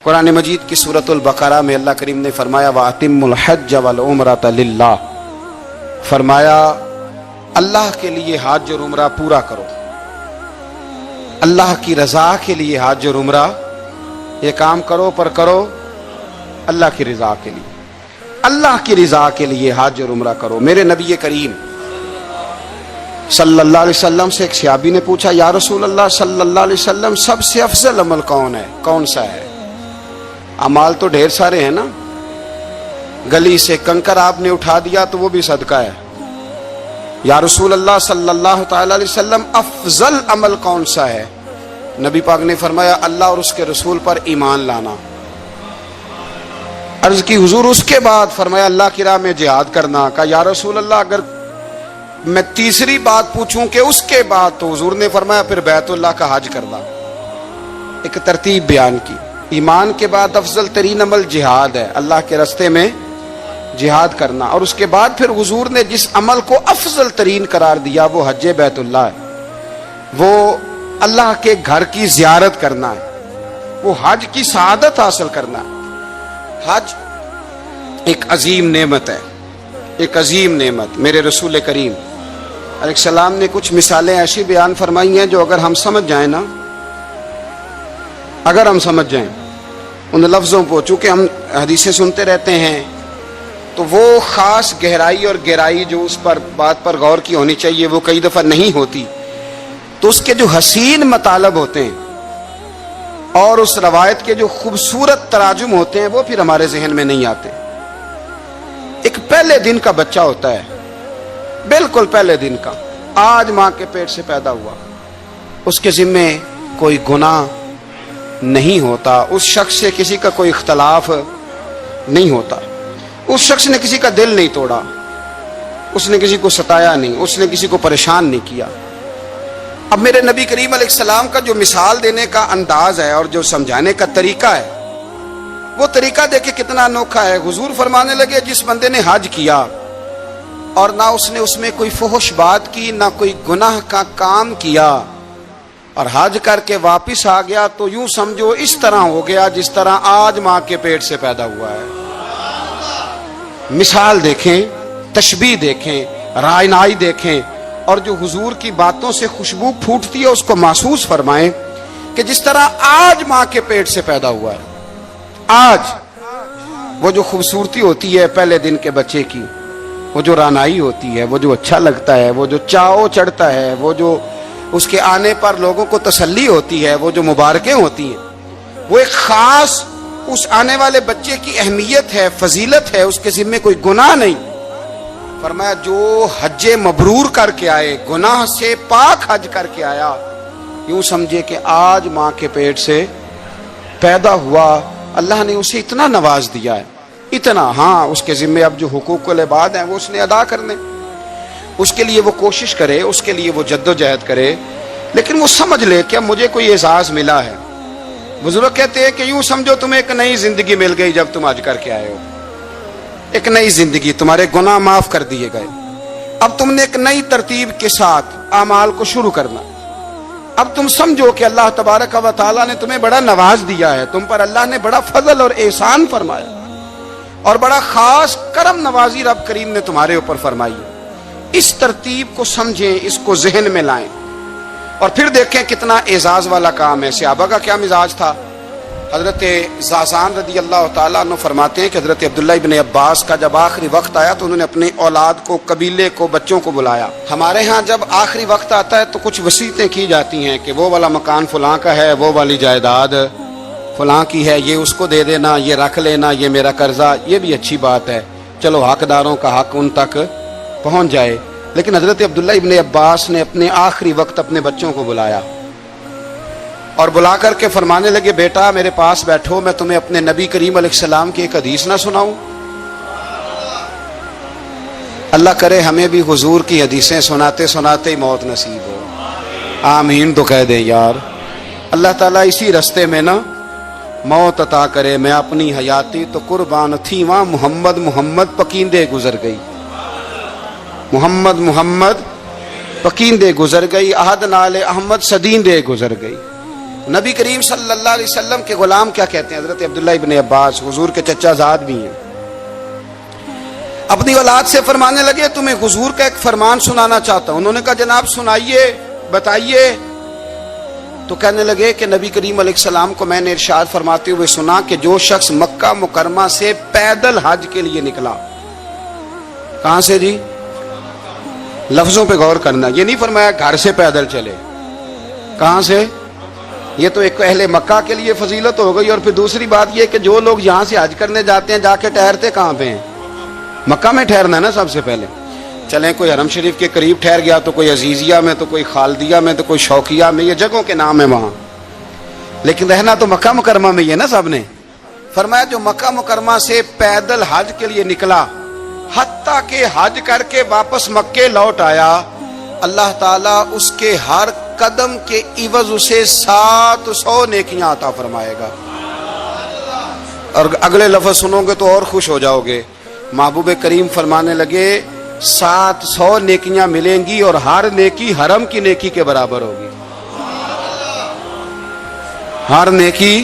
قرآن مجید کی سورۃ البقرہ میں اللہ کریم نے فرمایا وَأَتِمُّ الْحَجَّ وَالْعُمْرَةَ لِلَّهِ، فرمایا اللہ کے لیے حج اور عمرہ پورا کرو، اللہ کی رضا کے لیے حج اور عمرہ یہ کام کرو، پر کرو اللہ کی رضا کے لیے، اللہ کی رضا کے لیے حج اور عمرہ کرو۔ میرے نبی کریم صلی اللہ علیہ وسلم سے ایک صحابی نے پوچھا یا رسول اللہ صلی اللہ علیہ وسلم سب سے افضل عمل کون ہے، کون سا ہے؟ اعمال تو ڈھیر سارے ہیں نا، گلی سے کنکر آپ نے اٹھا دیا تو وہ بھی صدقہ ہے۔ یا رسول اللہ صلی اللہ تعالی علیہ وسلم افضل عمل کون سا ہے؟ نبی پاک نے فرمایا اللہ اور اس کے رسول پر ایمان لانا۔ عرض کی حضور اس کے بعد؟ فرمایا اللہ کی راہ میں جہاد کرنا۔ کہا یا رسول اللہ اگر میں تیسری بات پوچھوں کہ اس کے بعد؟ تو حضور نے فرمایا پھر بیت اللہ کا حج کرنا۔ ایک ترتیب بیان کی، ایمان کے بعد افضل ترین عمل جہاد ہے، اللہ کے راستے میں جہاد کرنا، اور اس کے بعد پھر حضور نے جس عمل کو افضل ترین قرار دیا وہ حج بیت اللہ ہے، وہ اللہ کے گھر کی زیارت کرنا ہے، وہ حج کی سعادت حاصل کرنا ہے۔ حج ایک عظیم نعمت ہے، ایک عظیم نعمت۔ میرے رسول کریم علیہ السلام نے کچھ مثالیں ایسی بیان فرمائی ہیں جو اگر ہم سمجھ جائیں نا، اگر ہم سمجھ جائیں ان لفظوں کو، چونکہ ہم حدیثیں سنتے رہتے ہیں تو وہ خاص گہرائی اور گہرائی جو اس پر بات پر غور کی ہونی چاہیے وہ کئی دفعہ نہیں ہوتی، تو اس کے جو حسین مطالب ہوتے ہیں اور اس روایت کے جو خوبصورت تراجم ہوتے ہیں وہ پھر ہمارے ذہن میں نہیں آتے۔ ایک پہلے دن کا بچہ ہوتا ہے، بالکل پہلے دن کا، آج ماں کے پیٹ سے پیدا ہوا، اس کے ذمے کوئی گناہ نہیں ہوتا، اس شخص سے کسی کا کوئی اختلاف نہیں ہوتا، اس شخص نے کسی کا دل نہیں توڑا، اس نے کسی کو ستایا نہیں، اس نے کسی کو پریشان نہیں کیا۔ اب میرے نبی کریم علیہ السلام کا جو مثال دینے کا انداز ہے اور جو سمجھانے کا طریقہ ہے وہ طریقہ دیکھیں کتنا انوکھا ہے۔ حضور فرمانے لگے جس بندے نے حج کیا اور نہ اس نے اس میں کوئی فحش بات کی، نہ کوئی گناہ کا کام کیا، اور حج کر کے واپس آ گیا تو یوں سمجھو اس طرح ہو گیا جس طرح آج ماں کے پیٹ سے پیدا ہوا ہے۔ مثال دیکھیں، تشبیہ دیکھیں، رائنائی دیکھیں، اور جو حضور کی باتوں سے خوشبو پھوٹتی ہے اس کو محسوس فرمائیں کہ جس طرح آج ماں کے پیٹ سے پیدا ہوا ہے، آج وہ جو خوبصورتی ہوتی ہے پہلے دن کے بچے کی، وہ جو رانائی ہوتی ہے، وہ جو اچھا لگتا ہے، وہ جو چاؤ چڑھتا ہے، وہ جو اس کے آنے پر لوگوں کو تسلی ہوتی ہے، وہ جو مبارکیں ہوتی ہیں، وہ ایک خاص اس آنے والے بچے کی اہمیت ہے، فضیلت ہے، اس کے ذمے کوئی گناہ نہیں۔ فرمایا جو حج مبرور کر کے آئے، گناہ سے پاک حج کر کے آیا، یوں سمجھے کہ آج ماں کے پیٹ سے پیدا ہوا، اللہ نے اسے اتنا نواز دیا ہے، اتنا۔ ہاں اس کے ذمے اب جو حقوق العباد ہیں وہ اس نے ادا کرنے، اس کے لیے وہ کوشش کرے، اس کے لیے وہ جد و جہد کرے، لیکن وہ سمجھ لے کہ اب مجھے کوئی اعزاز ملا ہے۔ بزرگ کہتے ہیں کہ یوں سمجھو تمہیں ایک نئی زندگی مل گئی جب تم حج کر کے آئے ہو، ایک نئی زندگی، تمہارے گناہ معاف کر دیے گئے، اب تم نے ایک نئی ترتیب کے ساتھ اعمال کو شروع کرنا۔ اب تم سمجھو کہ اللہ تبارک و تعالیٰ نے تمہیں بڑا نواز دیا ہے، تم پر اللہ نے بڑا فضل اور احسان فرمایا، اور بڑا خاص کرم نوازی رب کریم نے تمہارے اوپر فرمائی ہے۔ اس ترتیب کو سمجھیں، اس کو ذہن میں لائیں، اور پھر دیکھیں کتنا اعزاز والا کام ہے۔ صحابہ کا کیا مزاج تھا؟ حضرت زازان رضی اللہ تعالیٰ عنہ فرماتے ہیں کہ حضرت عبداللہ ابن عباس کا جب آخری وقت آیا تو انہوں نے اپنے اولاد کو، قبیلے کو، بچوں کو بلایا۔ ہمارے ہاں جب آخری وقت آتا ہے تو کچھ وصیتیں کی جاتی ہیں کہ وہ والا مکان فلاں کا ہے، وہ والی جائیداد فلاں کی ہے، یہ اس کو دے دینا، یہ رکھ لینا، یہ میرا قرضہ۔ یہ بھی اچھی بات ہے، چلو حقداروں کا حق ان تک پہنچ جائے۔ لیکن حضرت عبداللہ ابن عباس نے اپنے آخری وقت اپنے بچوں کو بلایا اور بلا کر کے فرمانے لگے بیٹا میرے پاس بیٹھو، میں تمہیں اپنے نبی کریم علیہ السلام کی ایک حدیث نہ سناؤں؟ اللہ کرے ہمیں بھی حضور کی حدیثیں سناتے سناتے ہی موت نصیب ہو، آمین تو کہہ دیں یار۔ اللہ تعالیٰ اسی رستے میں نا موت عطا کرے۔ میں اپنی حیاتی تو قربان تھی وہاں محمد محمد پکیندے گزر گئی، محمد محمد پکیندے گزر گئی، احد نال احمد صدیندے گزر گئی۔ نبی کریم صلی اللہ علیہ وسلم کے غلام کیا کہتے ہیں؟ حضرت عبداللہ ابن عباس حضور کے چچا زاد بھی ہیں، اپنی اولاد سے فرمانے لگے تمہیں حضور کا ایک فرمان سنانا چاہتا ہوں۔ انہوں نے کہا جناب سنائیے، بتائیے۔ تو کہنے لگے کہ نبی کریم علیہ السلام کو میں نے ارشاد فرماتے ہوئے سنا کہ جو شخص مکہ مکرمہ سے پیدل حج کے لیے نکلا، کہاں سے جی؟ لفظوں پہ غور کرنا، یہ نہیں فرمایا گھر سے پیدل چلے، کہاں سے؟ یہ تو ایک اہل مکہ کے لیے فضیلت ہو گئی، اور پھر دوسری بات یہ کہ جو لوگ یہاں سے حج کرنے جاتے ہیں جا کے ٹھہرتے کہاں پہ ہیں؟ مکہ میں ٹھہرنا ہے نا سب سے پہلے۔ چلیں کوئی حرم شریف کے قریب ٹھہر گیا تو کوئی عزیزیہ میں، تو کوئی خالدیہ میں، تو کوئی شوقیہ میں، یہ جگہوں کے نام ہیں وہاں، لیکن رہنا تو مکہ مکرمہ میں ہی ہے نا سب نے۔ فرمایا جو مکہ مکرمہ سے پیدل حج کے لیے نکلا، حتیٰ کہ حج کر کے واپس مکے لوٹ آیا، اللہ تعالیٰ اس کے ہر قدم کے عوض اسے 700 نیکیاں عطا فرمائے گا۔ اور اگلے لفظ سنو گے تو اور خوش ہو جاؤ گے۔ محبوب کریم فرمانے لگے 700 نیکیاں ملیں گی، اور ہر نیکی حرم کی نیکی کے برابر ہوگی۔ ہر نیکی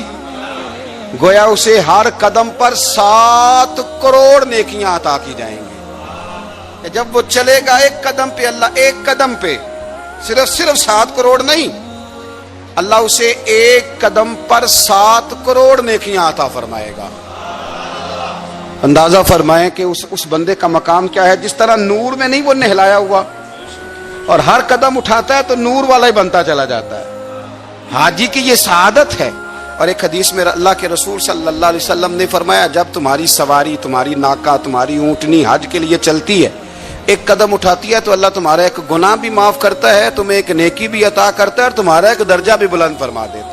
گویا اسے ہر قدم پر 7 کروڑ نیکیاں عطا کی جائیں گی۔ جب وہ چلے گا ایک قدم پہ، اللہ ایک قدم پہ صرف 7 کروڑ نہیں، اللہ اسے ایک قدم پر 7 کروڑ نیکیاں عطا فرمائے گا۔ اندازہ فرمائیں کہ اس بندے کا مقام کیا ہے۔ جس طرح نور میں نہیں وہ نہلایا ہوا، اور ہر قدم اٹھاتا ہے تو نور والا ہی بنتا چلا جاتا ہے۔ حاجی کی یہ سعادت ہے۔ اور ایک حدیث میں اللہ کے رسول صلی اللہ علیہ وسلم نے فرمایا جب تمہاری سواری، تمہاری ناکہ، تمہاری اونٹنی حج کے لیے چلتی ہے، ایک قدم اٹھاتی ہے تو اللہ تمہارا ایک گناہ بھی معاف کرتا ہے، تمہیں ایک نیکی بھی عطا کرتا ہے، اور تمہارا ایک درجہ بھی بلند فرما دیتا ہے۔